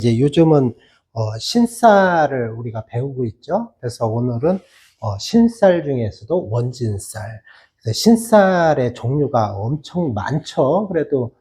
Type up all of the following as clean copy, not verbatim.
이제 요즘은 신쌀을 우리가 배우고 있죠. 그래서 오늘은 신쌀 중에서도 원진쌀. 그래서 신쌀의 종류가 엄청 많죠. 그래도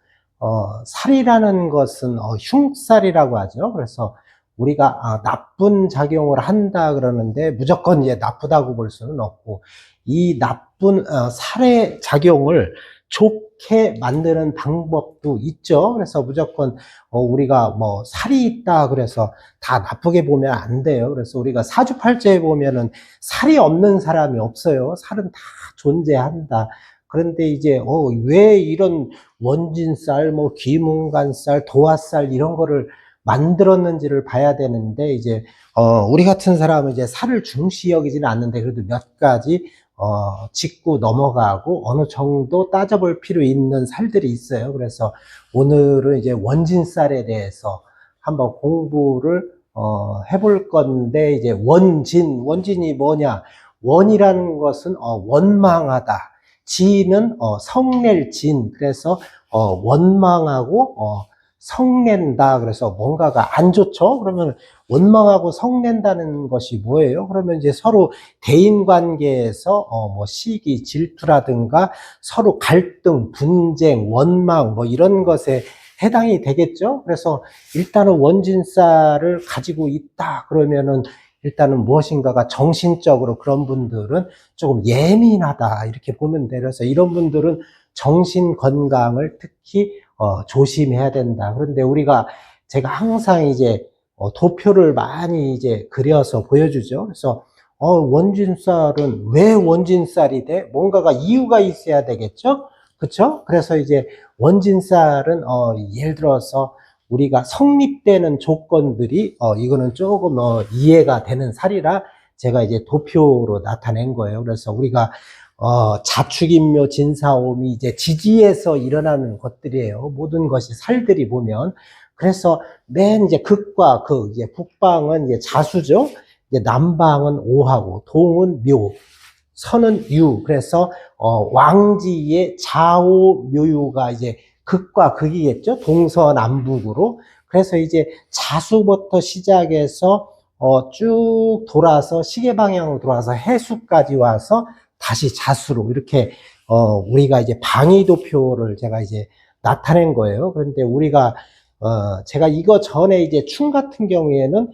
쌀이라는 것은 흉쌀이라고 하죠. 그래서 우리가 나쁜 작용을 한다 그러는데 무조건 이제 나쁘다고 볼 수는 없고, 이 나쁜 살의 작용을 좋게 만드는 방법도 있죠. 그래서 무조건 우리가 뭐 살이 있다 그래서 다 나쁘게 보면 안 돼요. 그래서 우리가 사주팔자에 보면은 살이 없는 사람이 없어요. 살은 다 존재한다. 그런데 이제 왜 이런 원진쌀, 뭐 귀문관쌀, 도화쌀 이런 거를 만들었는지를 봐야 되는데, 이제 우리 같은 사람은 이제 살을 중시 여기지는 않는데 그래도 몇 가지 짚고 넘어가고 어느 정도 따져볼 필요 있는 살들이 있어요. 그래서 오늘은 이제 원진쌀에 대해서 한번 공부를 해볼 건데, 이제 원진이 뭐냐? 원이라는 것은 원망하다. 진은 성낼 진. 그래서 원망하고 성낸다. 그래서 뭔가가 안 좋죠? 그러면 원망하고 성낸다는 것이 뭐예요? 그러면 이제 서로 대인 관계에서 뭐 시기, 질투라든가 서로 갈등, 분쟁, 원망 뭐 이런 것에 해당이 되겠죠? 그래서 일단은 원진쌀을 가지고 있다 그러면은 일단은 무엇인가가 정신적으로 그런 분들은 조금 예민하다 이렇게 보면 돼요. 그래서 이런 분들은 정신 건강을 특히 조심해야 된다. 그런데 제가 항상 이제 도표를 많이 이제 그려서 보여주죠. 그래서 원진쌀은 왜 원진쌀이 돼? 뭔가가 이유가 있어야 되겠죠? 그쵸? 그래서 이제 원진쌀은 예를 들어서 우리가 성립되는 조건들이 이거는 조금 이해가 되는 살이라 제가 이제 도표로 나타낸 거예요. 그래서 우리가 자축인묘 진사오미 이제 지지에서 일어나는 것들이에요. 모든 것이 살들이 보면. 그래서 맨 이제 극과 극, 이제 북방은 이제 자수죠. 이제 남방은 오하고, 동은 묘, 선은 유. 그래서 왕지의 좌오 묘유가 이제 극과 극이겠죠. 동서남북으로. 그래서 이제 자수부터 시작해서 쭉 돌아서 시계 방향으로 돌아서 해수까지 와서 다시 자수로 이렇게 우리가 이제 방위도표를 제가 이제 나타낸 거예요. 그런데 제가 이거 전에 이제 충 같은 경우에는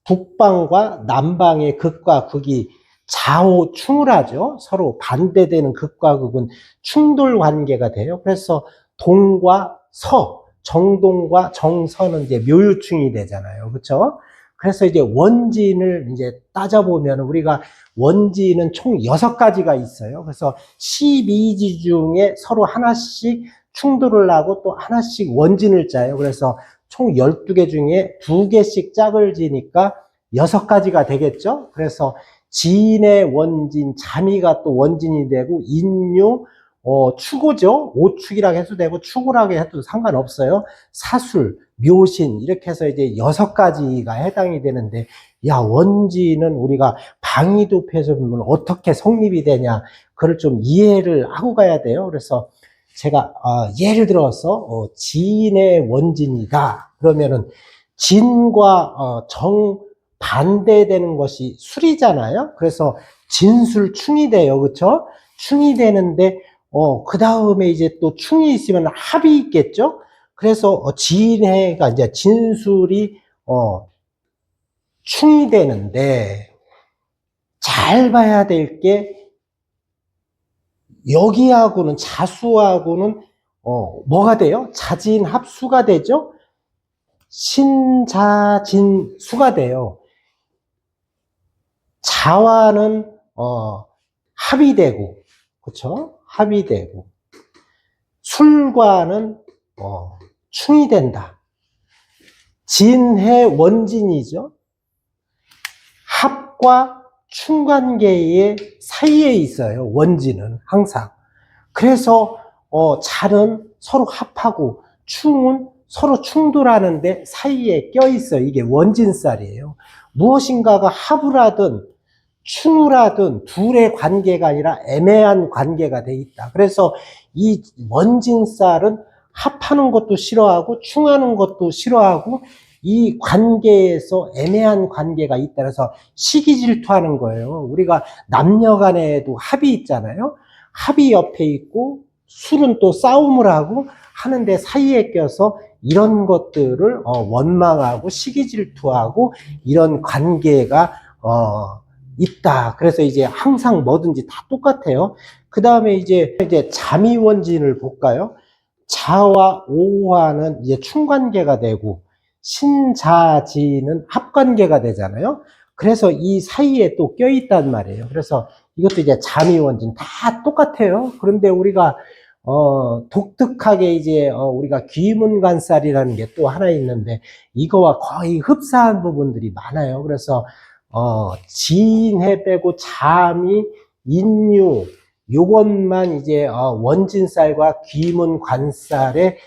북방과 남방의 극과 극이 좌우충을 하죠. 서로 반대되는 극과 극은 충돌 관계가 돼요. 그래서 동과 서, 정동과 정서는 이제 묘유충이 되잖아요. 그렇죠? 그래서 이제 원진을 이제 따져보면 우리가 원진은 총 6가지가 있어요. 그래서 12지 중에 서로 하나씩 충돌을 하고 또 하나씩 원진을 짜요. 그래서 총 12개 중에 2개씩 짝을 지니까 6가지가 되겠죠? 그래서 진의 원진, 자미가 또 원진이 되고, 인유, 추고죠? 오축이라고 해도 되고, 추고라고 해도 상관없어요. 사술, 묘신, 이렇게 해서 이제 6가지가 해당이 되는데, 야, 원진은 우리가 방위도표에서 보면 어떻게 성립이 되냐, 그걸 좀 이해를 하고 가야 돼요. 그래서 제가, 예를 들어서, 진의 원진이다. 그러면은, 진과 반대되는 것이 술이잖아요. 그래서 진술충이 돼요. 그렇죠? 충이 되는데 그 다음에 이제 또 충이 있으면 합이 있겠죠? 그래서 진해가 이제 진술이 충이 되는데, 잘 봐야 될 게 여기하고는 자수하고는 뭐가 돼요? 자진합수가 되죠? 신자진수가 돼요. 자와는 합이 되고, 그렇죠? 합이 되고, 술과는 충이 된다. 진해 원진이죠. 합과 충 관계의 사이에 있어요. 원진은 항상. 그래서 잘은 서로 합하고 충은 서로 충돌하는데 사이에 껴있어요. 이게 원진쌀이에요. 무엇인가가 합을 하든 충을 하든 둘의 관계가 아니라 애매한 관계가 돼 있다. 그래서 이 원진쌀은 합하는 것도 싫어하고 충하는 것도 싫어하고 이 관계에서 애매한 관계가 있다 그래서 시기 질투하는 거예요. 우리가 남녀 간에도 합이 있잖아요. 합이 옆에 있고 술은 또 싸움을 하고 하는데 사이에 껴서 이런 것들을 원망하고 시기 질투하고 이런 관계가 있다. 그래서 이제 항상 뭐든지 다 똑같아요. 그 다음에 이제 자미원진을 볼까요? 자와 오화는 이제 충관계가 되고 신자지는 합관계가 되잖아요. 그래서 이 사이에 또 껴있단 말이에요. 그래서 이것도 이제 자미원진 다 똑같아요. 그런데 우리가 독특하게 이제 우리가 귀문관살이라는 게 또 하나 있는데 이거와 거의 흡사한 부분들이 많아요. 그래서 지인해 빼고 자미, 인유 요것만 이제 원진살과 귀문관살의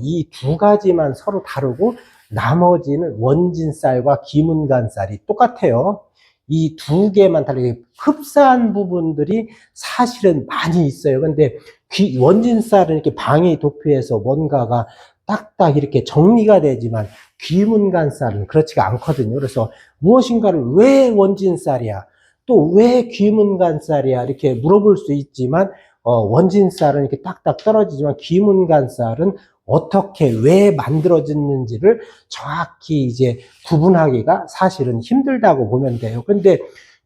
이 두 가지만 서로 다르고 나머지는 원진살과 귀문관살이 똑같아요. 이 두 개만 다르게 흡사한 부분들이 사실은 많이 있어요. 근데 원진살은 이렇게 방이 도표해서 뭔가가 딱딱 이렇게 정리가 되지만 귀문관살은 그렇지가 않거든요. 그래서 무엇인가를 왜 원진살이야? 또 왜 귀문관살이야? 이렇게 물어볼 수 있지만 원진살은 이렇게 딱딱 떨어지지만 귀문관살은 어떻게 왜 만들어졌는지를 정확히 이제 구분하기가 사실은 힘들다고 보면 돼요. 근데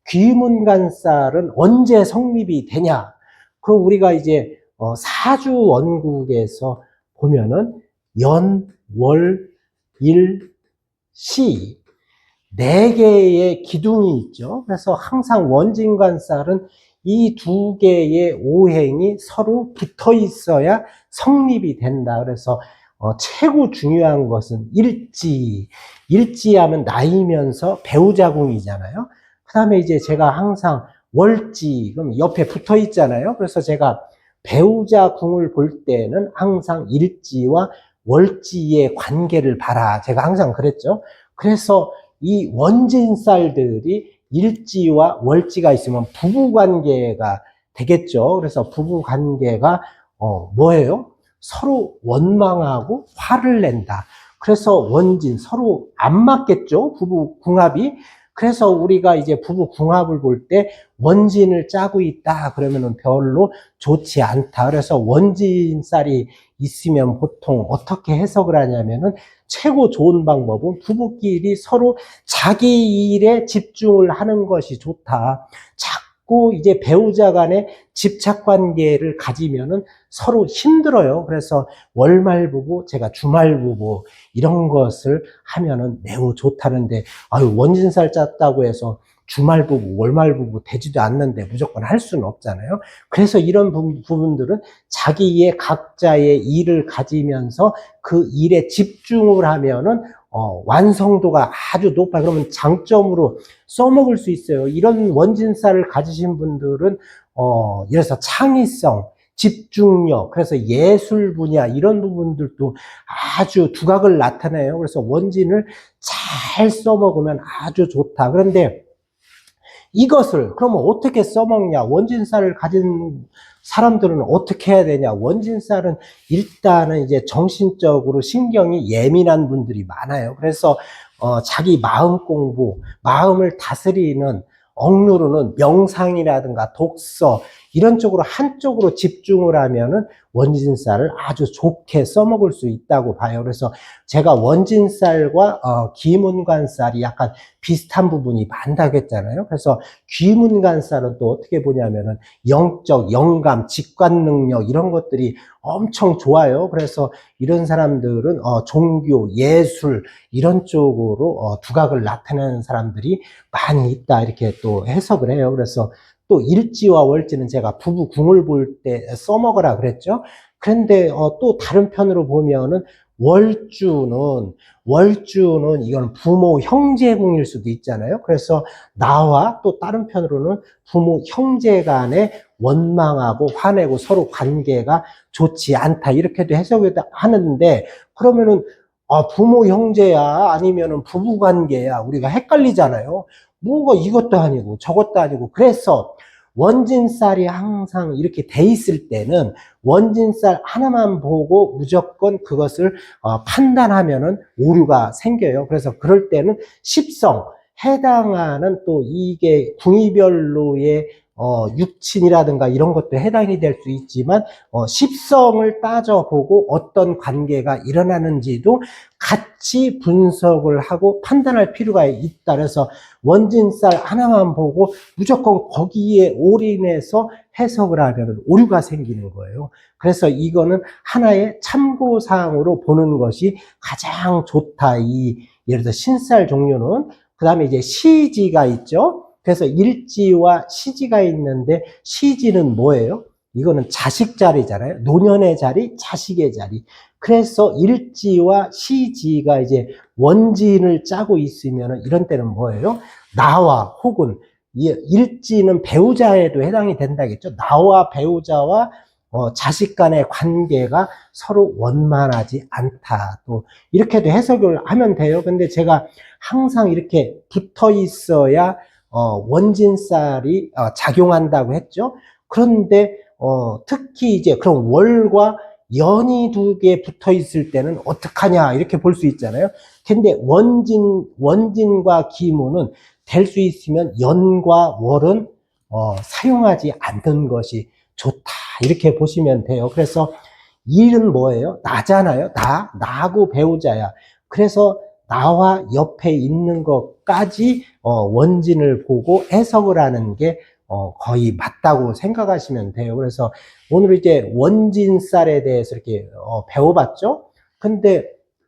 귀문관살은 언제 성립이 되냐? 그럼 우리가 이제 사주 원국에서 보면은 연, 월, 일, 시 네 개의 기둥이 있죠. 그래서 항상 원진관살은 이 두 개의 오행이 서로 붙어 있어야 성립이 된다. 그래서 최고 중요한 것은 일지. 일지하면 나이면서 배우자궁이잖아요. 그 다음에 이제 제가 항상 월지, 그럼 옆에 붙어 있잖아요. 그래서 제가 배우자궁을 볼 때는 항상 일지와 월지의 관계를 봐라. 제가 항상 그랬죠. 그래서 이 원진살들이 일지와 월지가 있으면 부부관계가 되겠죠. 그래서 부부관계가 뭐예요? 서로 원망하고 화를 낸다. 그래서 원진 서로 안 맞겠죠. 부부궁합이. 그래서 우리가 이제 부부궁합을 볼 때 원진을 짜고 있다 그러면은 별로 좋지 않다. 그래서 원진살이 있으면 보통 어떻게 해석을 하냐면은 최고 좋은 방법은 부부끼리 서로 자기 일에 집중을 하는 것이 좋다. 자꾸 이제 배우자 간에 집착 관계를 가지면은 서로 힘들어요. 그래서 월말 부부, 제가 주말 부부 이런 것을 하면은 매우 좋다는데 아유 원진살 짰다고 해서 주말 부부, 월말 부부 되지도 않는데 무조건 할 수는 없잖아요. 그래서 이런 부분들은 자기의 각자의 일을 가지면서 그 일에 집중을 하면은 완성도가 아주 높아요. 그러면 장점으로 써먹을 수 있어요. 이런 원진살을 가지신 분들은 이래서 창의성, 집중력, 그래서 예술 분야 이런 부분들도 아주 두각을 나타내요. 그래서 원진을 잘 써먹으면 아주 좋다. 그런데 이것을 그러면 어떻게 써먹냐? 원진살을 가진 사람들은 어떻게 해야 되냐? 원진살은 일단은 이제 정신적으로 신경이 예민한 분들이 많아요. 그래서 자기 마음 공부, 마음을 다스리는 억누르는 명상이라든가 독서 이런 쪽으로 한쪽으로 집중을 하면은 원진살을 아주 좋게 써먹을 수 있다고 봐요. 그래서 제가 원진살과 귀문관살이 약간 비슷한 부분이 많다고 했잖아요. 그래서 귀문관살은 또 어떻게 보냐면은 영적, 영감, 직관 능력 이런 것들이 엄청 좋아요. 그래서 이런 사람들은 종교, 예술 이런 쪽으로 두각을 나타내는 사람들이 많이 있다 이렇게 또 해석을 해요. 그래서 또 일지와 월지는 제가 부부 궁을 볼 때 써먹으라 그랬죠. 그런데 또 다른 편으로 보면은 월주는 이건 부모 형제궁일 수도 있잖아요. 그래서 나와 또 다른 편으로는 부모 형제 간에 원망하고 화내고 서로 관계가 좋지 않다 이렇게도 해석을 하는데 그러면은 부모 형제야 아니면은 부부 관계야 우리가 헷갈리잖아요. 뭐가 이것도 아니고 저것도 아니고 그래서 원진살이 항상 이렇게 돼 있을 때는 원진살 하나만 보고 무조건 그것을 판단하면은 오류가 생겨요. 그래서 그럴 때는 십성, 해당하는 또 이게 궁이별로의 육친이라든가 이런 것도 해당이 될 수 있지만 십성을 따져보고 어떤 관계가 일어나는지도 같이 분석을 하고 판단할 필요가 있다. 그래서 원진살 하나만 보고 무조건 거기에 올인해서 해석을 하면 오류가 생기는 거예요. 그래서 이거는 하나의 참고사항으로 보는 것이 가장 좋다. 예를 들어 신살 종류는 그 다음에 이제 시지가 있죠. 그래서 일지와 시지가 있는데 시지는 뭐예요? 이거는 자식 자리잖아요. 노년의 자리, 자식의 자리. 그래서 일지와 시지가 이제 원진을 짜고 있으면 이런 때는 뭐예요? 나와 혹은 일지는 배우자에도 해당이 된다겠죠. 나와 배우자와 자식 간의 관계가 서로 원만하지 않다. 또 이렇게도 해석을 하면 돼요. 근데 제가 항상 이렇게 붙어 있어야 원진살이 작용한다고 했죠. 그런데 특히 이제 그럼 월과 연이 두 개 붙어 있을 때는 어떡하냐 이렇게 볼 수 있잖아요. 근데 원진과 기문은 될 수 있으면 연과 월은 사용하지 않는 것이 좋다 이렇게 보시면 돼요. 그래서 일은 뭐예요? 나잖아요. 나고 배우자야. 그래서 나와 옆에 있는 것까지 원진을 보고 해석을 하는 게 거의 맞다고 생각하시면 돼요. 그래서 오늘 이제 원진살에 대해서 이렇게 배워봤죠. 근데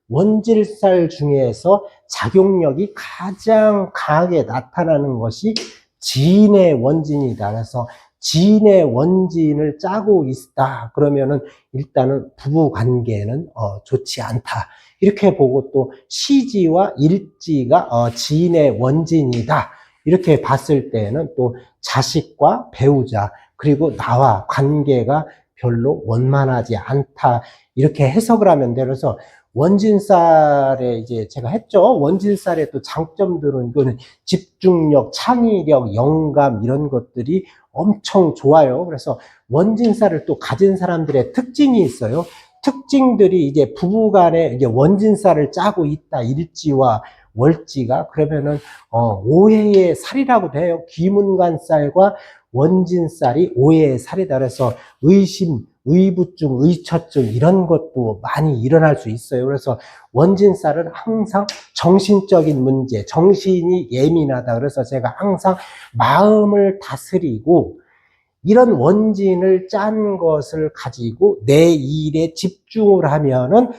원진살 중에서 작용력이 가장 강하게 나타나는 것이 지인의 원진이다. 그래서 지인의 원진을 짜고 있다. 그러면은 일단은 부부 관계는 좋지 않다. 이렇게 보고 또 시지와 일지가 지인의 원진이다. 이렇게 봤을 때는 또 자식과 배우자 그리고 나와 관계가 별로 원만하지 않다. 이렇게 해석을 하면 돼요. 그래서 원진살에 이제 제가 했죠. 원진살의 또 장점들은 이거는 집중력, 창의력, 영감 이런 것들이 엄청 좋아요. 그래서 원진살을 또 가진 사람들의 특징이 있어요. 특징들이 이제 부부간에 이제 원진살을 짜고 있다. 일지와 월지가 그러면은 오해의 살이라고 돼요. 귀문관살과 원진살이 오해의 살이다. 그래서 의심, 의부증, 의처증 이런 것도 많이 일어날 수 있어요. 그래서 원진살은 항상 정신적인 문제, 정신이 예민하다. 그래서 제가 항상 마음을 다스리고 이런 원진을 짠 것을 가지고 내 일에 집중을 하면은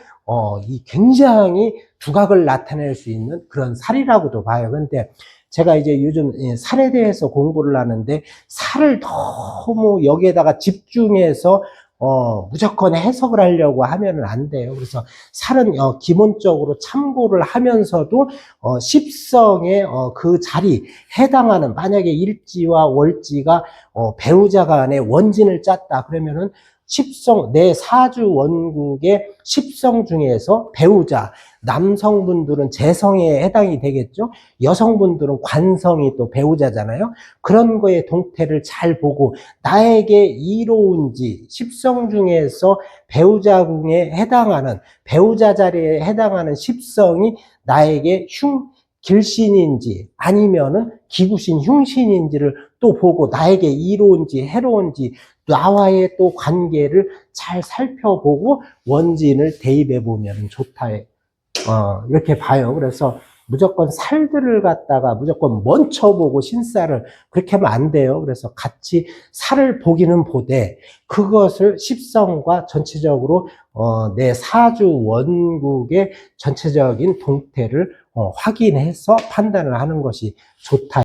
이 굉장히 두각을 나타낼 수 있는 그런 살이라고도 봐요. 근데 제가 이제 요즘 살에 대해서 공부를 하는데 살을 너무 여기에다가 집중해서 무조건 해석을 하려고 하면은 안 돼요. 그래서 살은 기본적으로 참고를 하면서도 십성의 그 자리 해당하는 만약에 일지와 월지가 배우자 간에 원진을 짰다 그러면은 십성 내 사주 원국의 십성 중에서 배우자 남성분들은 재성에 해당이 되겠죠. 여성분들은 관성이 또 배우자잖아요. 그런 거에 동태를 잘 보고 나에게 이로운지 십성 중에서 배우자궁에 해당하는 배우자 자리에 해당하는 십성이 나에게 길신인지 아니면은 기구신 흉신인지를 또 보고 나에게 이로운지 해로운지 나와의 또 관계를 잘 살펴보고 원진을 대입해 보면 좋다. 이렇게 봐요. 그래서 무조건 살들을 갖다가 무조건 먼저 보고 신살을 그렇게 하면 안 돼요. 그래서 같이 살을 보기는 보되 그것을 십성과 전체적으로 내 사주 원국의 전체적인 동태를 확인해서 판단을 하는 것이 좋다.